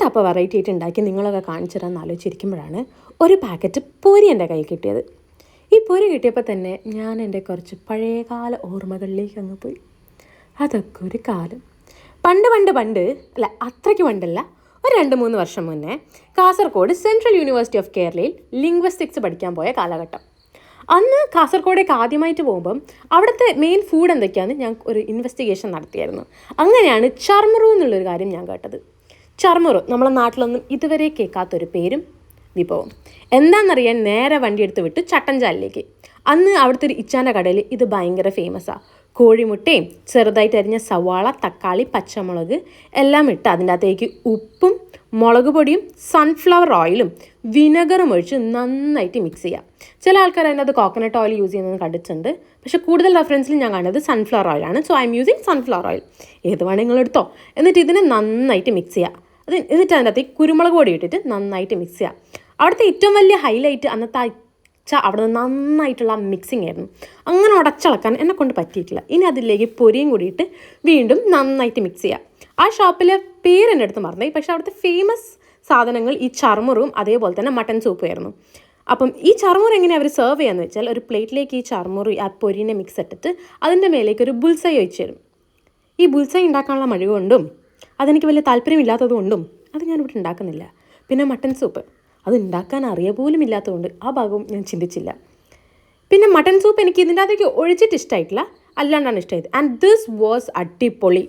എന്താ അപ്പോൾ വെറൈറ്റി ആയിട്ട് ഉണ്ടാക്കി നിങ്ങളൊക്കെ കാണിച്ചു തരാമെന്ന് ആലോചിച്ചിരിക്കുമ്പോഴാണ് ഒരു പാക്കറ്റ് പൊരി എൻ്റെ കയ്യിൽ കിട്ടിയത്. ഈ പൊരി കിട്ടിയപ്പോൾ തന്നെ ഞാൻ എൻ്റെ കുറച്ച് പഴയകാല ഓർമ്മകളിലേക്ക് അങ്ങ് പോയി. അതൊക്കെ ഒരു കാലം. പണ്ട് അല്ല അത്രയ്ക്ക് പണ്ടല്ല, ഒരു 2-3 വർഷം മുന്നേ കാസർഗോഡ് സെൻട്രൽ യൂണിവേഴ്സിറ്റി ഓഫ് കേരളയിൽ ലിംഗ്വിസ്റ്റിക്സ് പഠിക്കാൻ പോയ കാലഘട്ടം. അന്ന് കാസർഗോഡേക്ക് ആദ്യമായിട്ട് പോകുമ്പം അവിടുത്തെ മെയിൻ ഫുഡ് എന്തൊക്കെയാണെന്ന് ഞാൻ ഒരു ഇൻവെസ്റ്റിഗേഷൻ നടത്തിയായിരുന്നു. അങ്ങനെയാണ് ചർമുറു എന്നുള്ളൊരു കാര്യം ഞാൻ കേട്ടത്. ചർമുറു നമ്മളെ നാട്ടിലൊന്നും ഇതുവരെ കേൾക്കാത്തൊരു പേരും വിഭവം. എന്താണെന്നറിയാൻ നേരെ വണ്ടി എടുത്ത് വിട്ടു ചട്ടഞ്ചാലിലേക്ക്. അന്ന് അവിടുത്തെ ഒരു ഇച്ചാൻ്റെ കടയിൽ ഇത് ഭയങ്കര ഫേമസാണ്. കോഴിമുട്ടയും ചെറുതായിട്ട് അരിഞ്ഞ സവാള, തക്കാളി, പച്ചമുളക് എല്ലാം ഇട്ട് അതിൻ്റെ അകത്തേക്ക് ഉപ്പും മുളക് പൊടിയും സൺഫ്ലവർ ഓയിലും വിനെഗറും ഒഴിച്ച് നന്നായിട്ട് മിക്സ് ചെയ്യുക. ചില ആൾക്കാർ അതിനകത്ത് കോക്കനട്ട് ഓയിൽ യൂസ് ചെയ്യുന്നത് കണ്ടിട്ടുണ്ട്, പക്ഷേ കൂടുതൽ റെഫറൻസിൽ ഞാൻ കണ്ടത് സൺഫ്ലവർ ഓയിലാണ്. So I M using sunflower oil. ഏത് വേണമെങ്കിൽ എടുത്തോ. എന്നിട്ട് ഇതിനെ നന്നായിട്ട് മിക്സ് ചെയ്യുക. എന്നിട്ട് അതിൻ്റെ അകത്തേക്ക് കുരുമുളക് പൊടി ഇട്ടിട്ട് നന്നായിട്ട് മിക്സ് ചെയ്യുക. അവിടുത്തെ ഏറ്റവും വലിയ ഹൈലൈറ്റ് അന്നത്തെ അവിടെ നിന്ന് നന്നായിട്ടുള്ള മിക്സിങ് ആയിരുന്നു. അങ്ങനെ ഉടച്ചിളക്കാൻ എന്നെ കൊണ്ട് പറ്റിയിട്ടില്ല. ഇനി അതിലേക്ക് പൊരിയും കൂടിയിട്ട് വീണ്ടും നന്നായിട്ട് മിക്സ് ചെയ്യുക. ആ ഷോപ്പിലെ പേര് എൻ്റെ അടുത്ത് മറന്നുപോയി, പക്ഷേ അവിടുത്തെ ഫേമസ് സാധനങ്ങൾ ഈ ചർമുറും അതേപോലെ തന്നെ മട്ടൻ സൂപ്പും ആയിരുന്നു. അപ്പം ഈ ചർമുറ് എങ്ങനെ അവർ സെർവ് ചെയ്യാന്ന് വെച്ചാൽ, ഒരു പ്ലേറ്റിലേക്ക് ഈ ചർമുറ് ആ പൊരിനെ മിക്സ് ഇട്ടിട്ട് അതിൻ്റെ മേലേക്ക് ഒരു ബുൾസൈ ഒഴിച്ച് തരും. ഈ ബുൾസൈ ഉണ്ടാക്കാനുള്ള മഴ കൊണ്ടും അതെനിക്ക് വലിയ താല്പര്യമില്ലാത്തത് കൊണ്ടും അത് ഞാനിവിടെ ഉണ്ടാക്കുന്നില്ല. പിന്നെ മട്ടൻ സൂപ്പ് അത് ഉണ്ടാക്കാൻ അറിയ പോലും ഇല്ലാത്തതുകൊണ്ട് ആ ഭാഗവും ഞാൻ ചിന്തിച്ചില്ല. പിന്നെ മട്ടൻ സൂപ്പ് എനിക്ക് ഇതിൻ്റെ അകത്തേക്ക് ഒഴിച്ചിട്ട് ഇഷ്ടമായിട്ടില്ല, അല്ലാണ്ടാണ് ഇഷ്ടമായത്. ആൻഡ് ദിസ് വാസ് അടിപൊളി.